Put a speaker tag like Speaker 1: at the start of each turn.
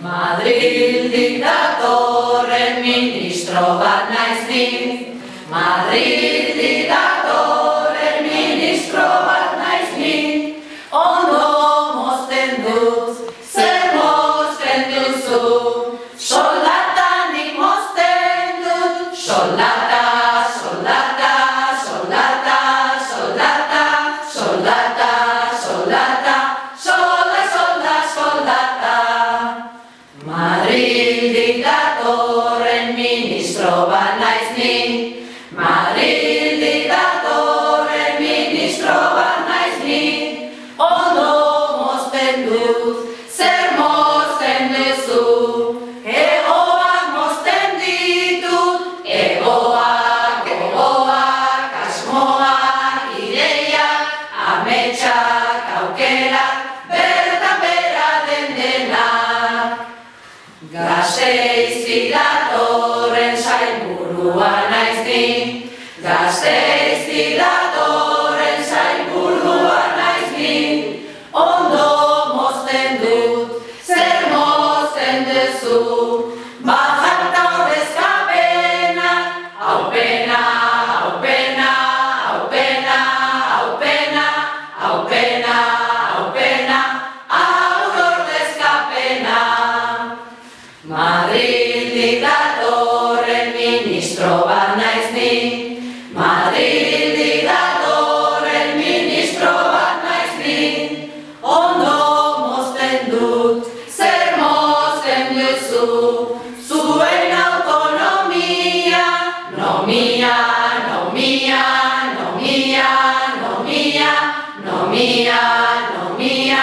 Speaker 1: Madrildik datorren ministro bat naiz ni. Madrildik datorren ministro bat naiz ni. Ondo mozten dut, zer mozten duzu? Soldatanik mozten dut, soldata, soldata, soldata, soldata, soldata, soldata, solda, soldata. Madrildik datorren ministro bat naiz ni. Madrildik datorren ministro bat naiz ni. Ondo mozten dut, zer mozten duzu? Egoak mozten ditut, egoak, asmoak, ideiak, ametsak, aukerak, bertan bera den denak. Gasteiztik datorren sailburua naiz ni. Gasteiztik datorren sailburua naiz ni. Ondo mozten dut, zer mozten duzu? Bajarta ordezkapena, haupena, haupena, haupena, haupena, haupena, haupena, haur ordezkapena. Madrildik datorren ministro bat naiz ni. Madrildik datorren ministro bat naiz ni. Ondo mozten dut, zer mozten duzu? Zuen autonomia, nomia, nomia, nomia, nomia, nomia, nomia,